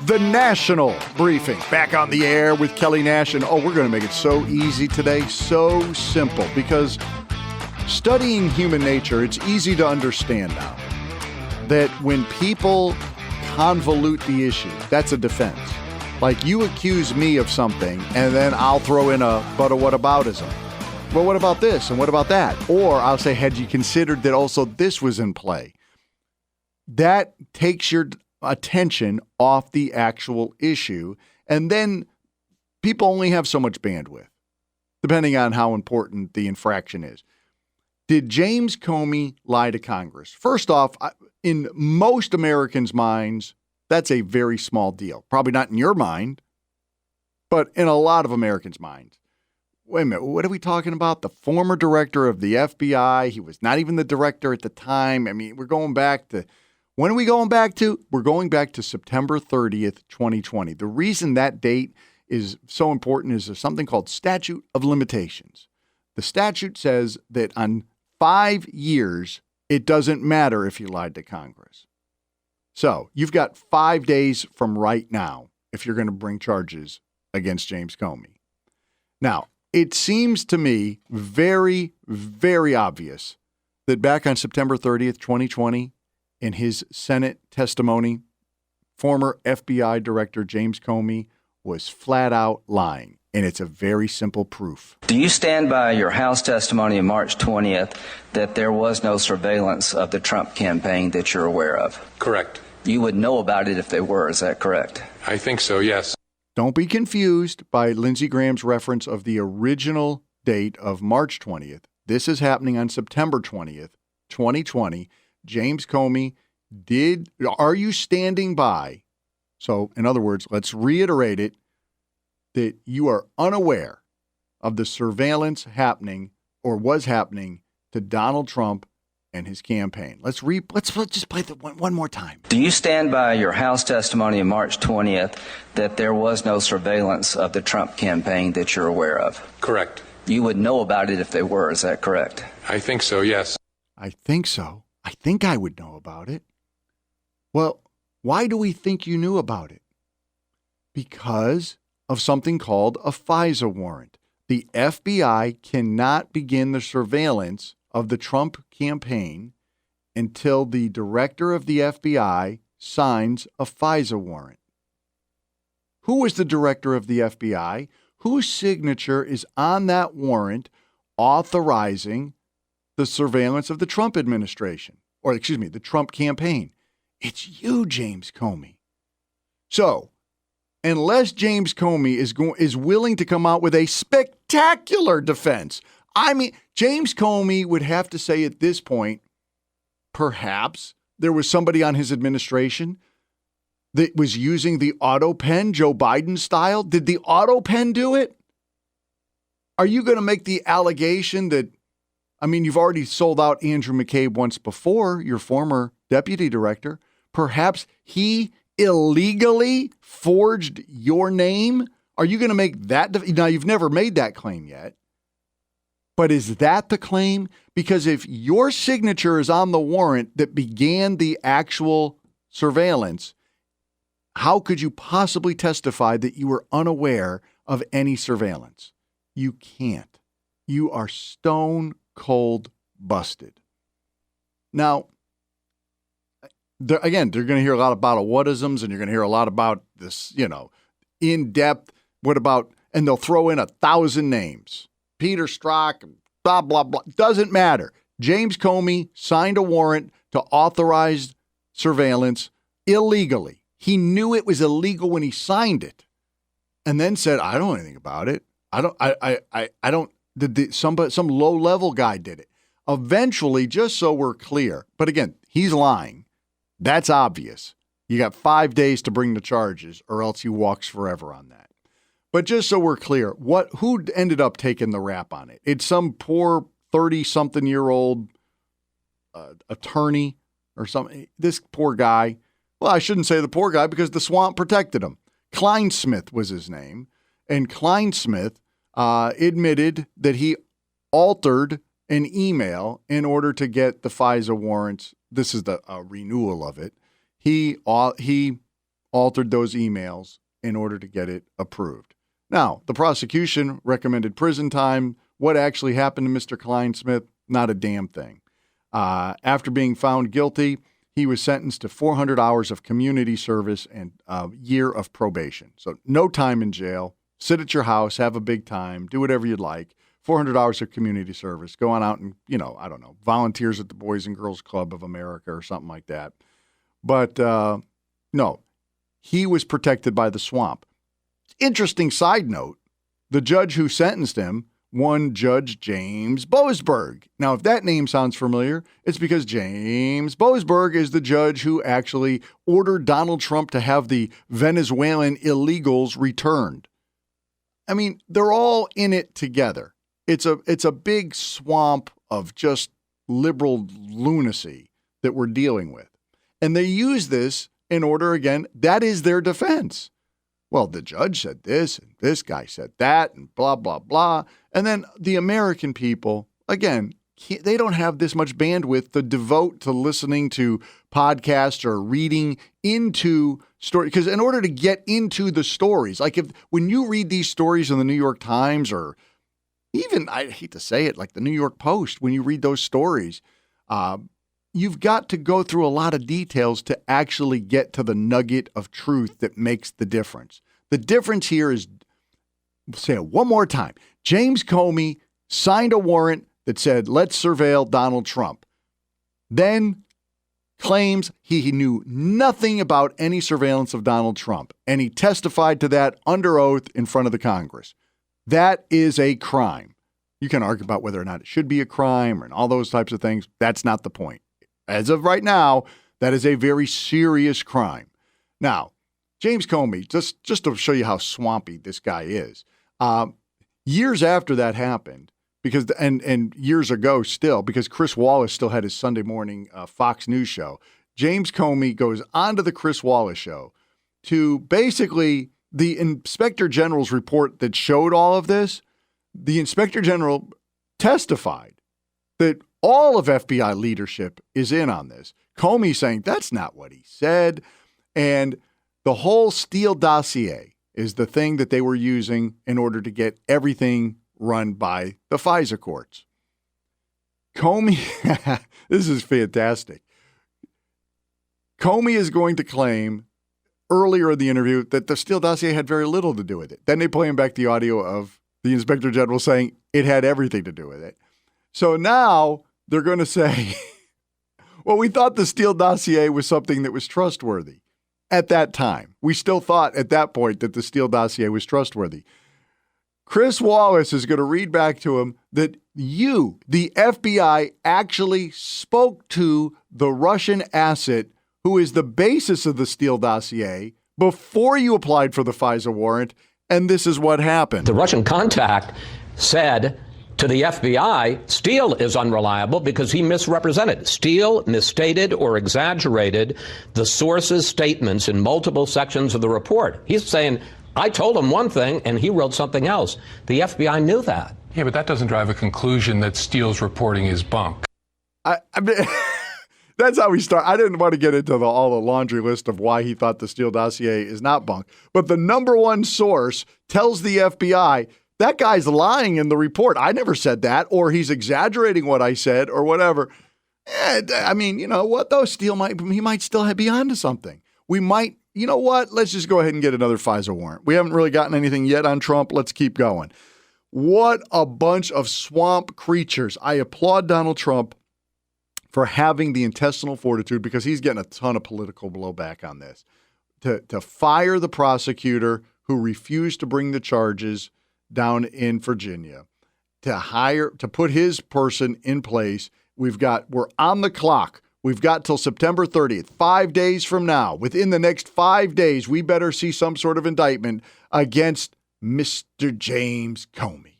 The National Briefing, back on the air with Kelly Nash. And we're going to make it so easy today, so simple, because studying human nature, it's easy to understand now that when people convolute the issue, that's a defense. Like, you accuse me of something, and then I'll throw in a but a whataboutism. Well, what about this and what about that? Or I'll say, had you considered that also this was in play? That takes your attention off the actual issue, and then people only have so much bandwidth, depending on how important the infraction is. Did James Comey lie to Congress? First off, in most Americans' minds, that's a very small deal. Probably not in your mind, but in a lot of Americans' minds. Wait a minute, what are we talking about? The former director of the FBI. He was not even the director at the time. I mean, we're going back to, when are we going back to? We're going back to September 30th, 2020. The reason that date is so important is there's something called statute of limitations. The statute says that on 5 years, it doesn't matter if you lied to Congress. So you've got 5 days from right now if you're going to bring charges against James Comey. Now, it seems to me very, very obvious that back on September 30th, 2020, in his Senate testimony, former FBI Director James Comey was flat out lying. And it's a very simple proof. Do you stand by your House testimony on March 20th that there was no surveillance of the Trump campaign that you're aware of? Correct. You would know about it if they were, is that correct? I think so, yes. Don't be confused by Lindsey Graham's reference of the original date of March 20th. This is happening on September 20th, 2020. James Comey are you standing by? So, in other words, let's reiterate it, that you are unaware of the surveillance happening or was happening to Donald Trump and his campaign. Let's just play the one more time. Do you stand by your House testimony on March 20th that there was no surveillance of the Trump campaign that you're aware of? Correct. You would know about it if they were, is that correct? I think so, yes. I think so. I think I would know about it. Well, why do we think you knew about it? Because of something called a FISA warrant. The FBI cannot begin the surveillance of the Trump campaign until the director of the FBI signs a FISA warrant. Who was the director of the FBI? Whose signature is on that warrant authorizing the surveillance of the Trump administration? Or, the Trump campaign. It's you, James Comey. So, unless James Comey is willing to come out with a spectacular defense, I mean, James Comey would have to say at this point, perhaps there was somebody on his administration that was using the auto pen, Joe Biden style. Did the auto pen do it? Are you going to make the allegation that, you've already sold out Andrew McCabe once before, your former deputy director. Perhaps he illegally forged your name? Are you going to make that? Now, you've never made that claim yet. But is that the claim? Because if your signature is on the warrant that began the actual surveillance, how could you possibly testify that you were unaware of any surveillance? You can't. You are stone cold busted. Now, they're going to hear a lot about whatisms, and you're going to hear a lot about this, in depth. What about, and they'll throw in 1,000 names. Peter Strzok, blah, blah, blah. Doesn't matter. James Comey signed a warrant to authorize surveillance illegally. He knew it was illegal when he signed it, and then said, I don't know anything about it. Some low-level guy did it. Eventually, just so we're clear, but again, he's lying. That's obvious. You got 5 days to bring the charges, or else he walks forever on that. But just so we're clear, who ended up taking the rap on it? It's some poor 30-something-year-old attorney or something. This poor guy. Well, I shouldn't say the poor guy because the swamp protected him. Kleinsmith was his name. And Kleinsmith admitted that he altered an email in order to get the FISA warrants. This is the renewal of it. He altered those emails in order to get it approved. Now, the prosecution recommended prison time. What actually happened to Mr. Kleinsmith? Not a damn thing. After being found guilty, he was sentenced to 400 hours of community service and a year of probation. So no time in jail. Sit at your house, have a big time, do whatever you'd like. 400 hours of community service. Go on out and, I don't know, volunteers at the Boys and Girls Club of America or something like that. But no, he was protected by the swamp. Interesting side note, the judge who sentenced him, one Judge James Boasberg. Now, if that name sounds familiar, it's because James Boasberg is the judge who actually ordered Donald Trump to have the Venezuelan illegals returned. I mean, they're all in it together. It's a big swamp of just liberal lunacy that we're dealing with. And they use this in order, again, that is their defense. Well, the judge said this, and this guy said that, and blah, blah, blah. And then the American people, again, they don't have this much bandwidth to devote to listening to podcasts or reading into stories. Because in order to get into the stories, like when you read these stories in the New York Times or even, I hate to say it, like the New York Post, when you read those stories, you've got to go through a lot of details to actually get to the nugget of truth that makes the difference. The difference here is, say it one more time, James Comey signed a warrant that said, let's surveil Donald Trump. Then claims he knew nothing about any surveillance of Donald Trump, and he testified to that under oath in front of the Congress. That is a crime. You can argue about whether or not it should be a crime and all those types of things. That's not the point. As of right now, that is a very serious crime. Now, James Comey, just to show you how swampy this guy is, years after that happened, because and years ago still, because Chris Wallace still had his Sunday morning Fox News show, James Comey goes onto the Chris Wallace show to basically the Inspector General's report that showed all of this. The Inspector General testified that all of FBI leadership is in on this. Comey saying that's not what he said. And the whole Steele dossier is the thing that they were using in order to get everything run by the FISA courts. Comey, this is fantastic. Comey is going to claim earlier in the interview that the Steele dossier had very little to do with it. Then they play him back the audio of the Inspector General saying it had everything to do with it. So now they're going to say, well, we thought the Steele dossier was something that was trustworthy at that time. We still thought at that point that the Steele dossier was trustworthy. Chris Wallace is going to read back to him that you, the FBI, actually spoke to the Russian asset who is the basis of the Steele dossier before you applied for the FISA warrant, and this is what happened. The Russian contact said to the FBI, Steele is unreliable because he misrepresented. Steele misstated or exaggerated the source's statements in multiple sections of the report. He's saying, I told him one thing and he wrote something else. The FBI knew that. Yeah, but that doesn't drive a conclusion that Steele's reporting is bunk. I mean, that's how we start. I didn't want to get into all the laundry list of why he thought the Steele dossier is not bunk. But the number one source tells the FBI, that guy's lying in the report. I never said that, or he's exaggerating what I said, or whatever. I mean, you know what, though? Steele might still be onto something. We might, you know what? Let's just go ahead and get another FISA warrant. We haven't really gotten anything yet on Trump. Let's keep going. What a bunch of swamp creatures. I applaud Donald Trump for having the intestinal fortitude, because he's getting a ton of political blowback on this, to fire the prosecutor who refused to bring the charges down in Virginia, to put his person in place. We're on the clock. We've got till September 30th, 5 days from now. Within the next 5 days, we better see some sort of indictment against Mr. James Comey.